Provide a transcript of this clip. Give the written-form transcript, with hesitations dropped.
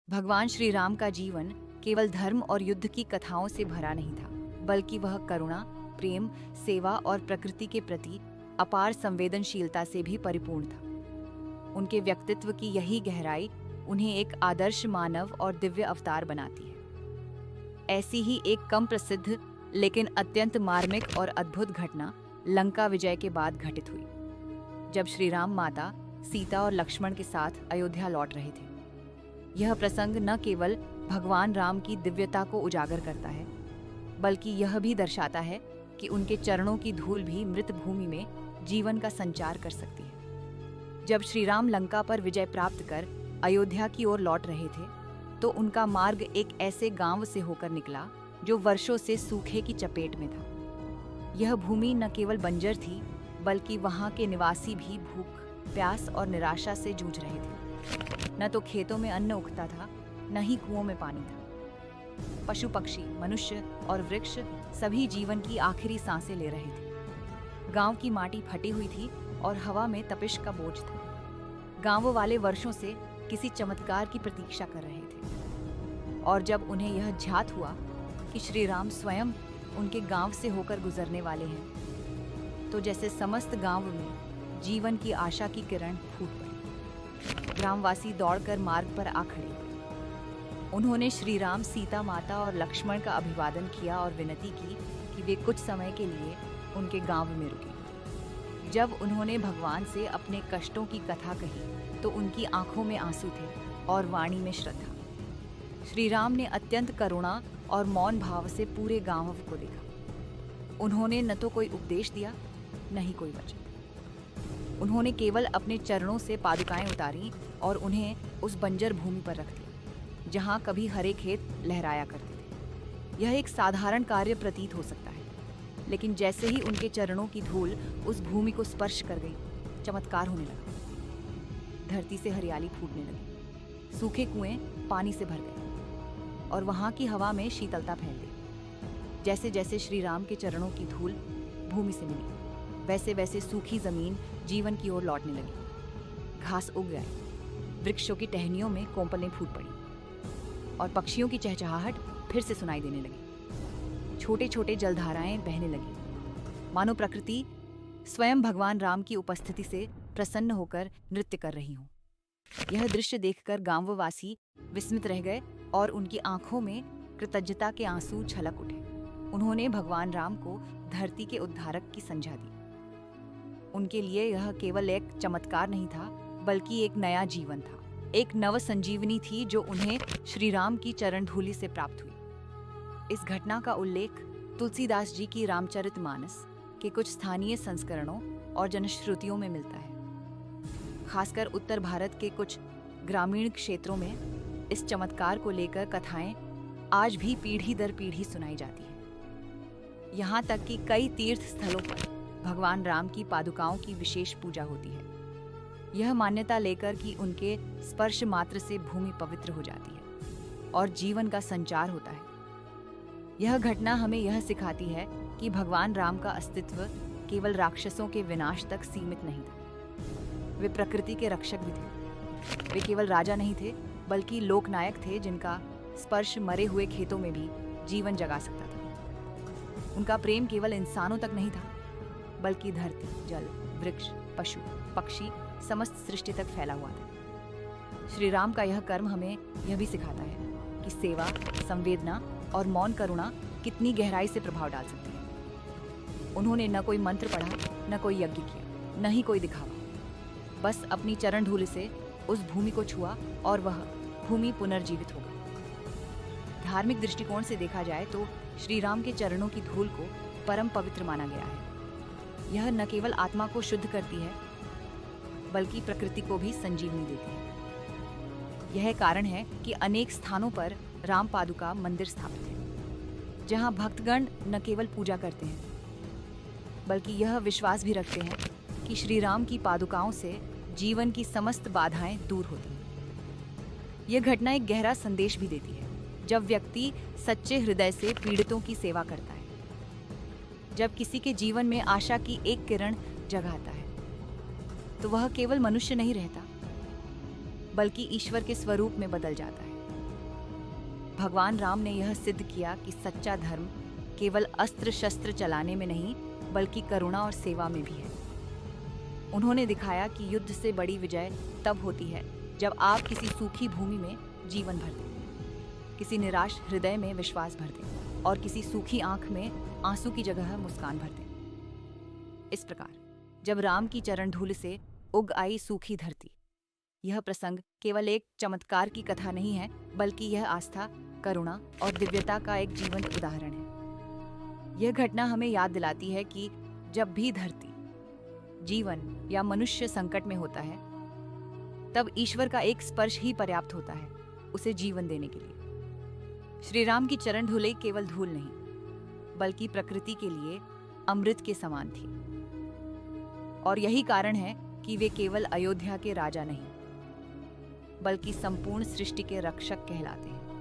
भगवान श्री राम का जीवन केवल धर्म और युद्ध की कथाओं से भरा नहीं था, बल्कि वह करुणा, प्रेम, सेवा और प्रकृति के प्रति अपार संवेदनशीलता से भी परिपूर्ण था। उनके व्यक्तित्व की यही गहराई उन्हें एक आदर्श मानव और दिव्य अवतार बनाती है। ऐसी ही एक कम प्रसिद्ध लेकिन अत्यंत मार्मिक और अद्भुत घटना लंका विजय के बाद घटित हुई, जब श्री राम माता सीता और लक्ष्मण के साथ अयोध्या लौट रहे थे। यह प्रसंग न केवल भगवान राम की दिव्यता को उजागर करता है, बल्कि यह भी दर्शाता है कि उनके चरणों की धूल भी मृत भूमि में जीवन का संचार कर सकती है। जब श्री राम लंका पर विजय प्राप्त कर अयोध्या की ओर लौट रहे थे, तो उनका मार्ग एक ऐसे गांव से होकर निकला जो वर्षों से सूखे की चपेट में था। यह भूमि न केवल बंजर थी, बल्कि वहां के निवासी भी भूख, प्यास और निराशा से जूझ रहे थे। न तो खेतों में अन्न उगता था, न ही कुओं में पानी था। पशु पक्षी, मनुष्य और वृक्ष सभी जीवन की आखिरी सांसें ले रहे थे। गांव की माटी फटी हुई थी और हवा में तपिश का बोझ था। गांव वाले वर्षों से किसी चमत्कार की प्रतीक्षा कर रहे थे, और जब उन्हें यह ज्ञात हुआ कि श्री राम स्वयं उनके गांव से होकर गुजरने वाले हैं, तो जैसे समस्त गांव में जीवन की आशा की किरण फूट पड़ी। ग्रामवासी दौड़कर मार्ग पर आ खड़े हुए। उन्होंने श्री राम, सीता माता और लक्ष्मण का अभिवादन किया और विनती की कि वे कुछ समय के लिए उनके गांव में रुकें। जब उन्होंने भगवान से अपने कष्टों की कथा कही, तो उनकी आंखों में आंसू थे और वाणी में श्रद्धा। श्री राम ने अत्यंत करुणा और मौन भाव से पूरे गांव को देखा। उन्होंने न तो कोई उपदेश दिया, न ही कोई वचन। उन्होंने केवल अपने चरणों से पादुकाएं उतारी और उन्हें उस बंजर भूमि पर रख दिया, जहां कभी हरे खेत लहराया करते थे। यह एक साधारण कार्य प्रतीत हो सकता है, लेकिन जैसे ही उनके चरणों की धूल उस भूमि को स्पर्श कर गई, चमत्कार होने लगा। धरती से हरियाली फूटने लगी, सूखे कुएं पानी से भर गए और वहां की हवा में शीतलता फैल गई। जैसे जैसे श्री राम के चरणों की धूल भूमि से मिली, वैसे वैसे सूखी जमीन जीवन की ओर लौटने लगी। घास उग गई, वृक्षों की टहनियों में कोंपलें फूट पड़ी और पक्षियों की चहचहाहट फिर से सुनाई देने लगी। छोटे छोटे जलधाराएं बहने लगी, मानो प्रकृति स्वयं भगवान राम की उपस्थिति से प्रसन्न होकर नृत्य कर रही हो। यह दृश्य देखकर गांववासी विस्मित रह गए और उनकी आंखों में कृतज्ञता के आंसू छलक उठे। उन्होंने भगवान राम को धरती के उद्धारक की संज्ञा दी। उनके लिए यह केवल एक चमत्कार नहीं था, बल्कि एक नया जीवन था, एक नव संजीवनी थी जो उन्हें श्री राम की चरण धूलि से प्राप्त हुई। इस घटना का उल्लेख तुलसीदास जी की रामचरितमानस के कुछ स्थानीय संस्करणों और जनश्रुतियों में मिलता है। खासकर उत्तर भारत के कुछ ग्रामीण क्षेत्रों में इस चमत्कार को लेकर कथाएं आज भी पीढ़ी दर पीढ़ी सुनाई जाती है। यहाँ तक कि कई तीर्थ स्थलों पर भगवान राम की पादुकाओं की विशेष पूजा होती है, यह मान्यता लेकर कि उनके स्पर्श मात्र से भूमि पवित्र हो जाती है और जीवन का संचार होता है। यह घटना हमें यह सिखाती है कि भगवान राम का अस्तित्व केवल राक्षसों के विनाश तक सीमित नहीं था। वे प्रकृति के रक्षक भी थे। वे केवल राजा नहीं थे, बल्कि लोकनायक थे, जिनका स्पर्श मरे हुए खेतों में भी जीवन जगा सकता था। उनका प्रेम केवल इंसानों तक नहीं था, बल्कि धरती, जल, वृक्ष, पशु, पक्षी, समस्त सृष्टि तक फैला हुआ था। श्री राम का यह कर्म हमें यह भी सिखाता है कि सेवा, संवेदना और मौन करुणा कितनी गहराई से प्रभाव डाल सकती है। उन्होंने न कोई मंत्र पढ़ा, न कोई यज्ञ किया, न ही कोई दिखावा। बस अपनी चरण धूल से उस भूमि को छुआ और वह भूमि पुनर्जीवित हो गई। धार्मिक दृष्टिकोण से देखा जाए तो श्री राम के चरणों की धूल को परम पवित्र माना गया है। यह न केवल आत्मा को शुद्ध करती है, बल्कि प्रकृति को भी संजीवनी देती है। यह कारण है कि अनेक स्थानों पर राम पादुका मंदिर स्थापित है, जहां भक्तगण न केवल पूजा करते हैं, बल्कि यह विश्वास भी रखते हैं कि श्री राम की पादुकाओं से जीवन की समस्त बाधाएं दूर होती हैं। यह घटना एक गहरा संदेश भी देती है। जब व्यक्ति सच्चे हृदय से पीड़ितों की सेवा करता है, जब किसी के जीवन में आशा की एक किरण जगाता है, तो वह केवल मनुष्य नहीं रहता, बल्कि ईश्वर के स्वरूप में बदल जाता है। भगवान राम ने यह सिद्ध किया कि सच्चा धर्म केवल अस्त्र शस्त्र चलाने में नहीं बल्कि करुणा और सेवा में भी है। उन्होंने दिखाया कि युद्ध से बड़ी विजय तब होती है जब आप किसी सूखी भूमि में जीवन भर दें, किसी निराश हृदय में विश्वास भर दें और किसी सूखी आंख में आंसू की जगह मुस्कान भर दें। इस प्रकार जब राम की चरण धूल से उग आई सूखी धरती, यह प्रसंग केवल एक चमत्कार की कथा नहीं है बल्कि यह आस्था, करुणा और दिव्यता का एक जीवंत उदाहरण है। यह घटना हमें याद दिलाती है कि जब भी धरती, जीवन या मनुष्य संकट में होता है तब ईश्वर का एक स्पर्श ही पर्याप्त होता है उसे जीवन देने के लिए। श्री राम की चरण धूलें केवल धूल नहीं बल्कि प्रकृति के लिए अमृत के समान थी और यही कारण है कि वे केवल अयोध्या के राजा नहीं बल्कि संपूर्ण सृष्टि के रक्षक कहलाते हैं।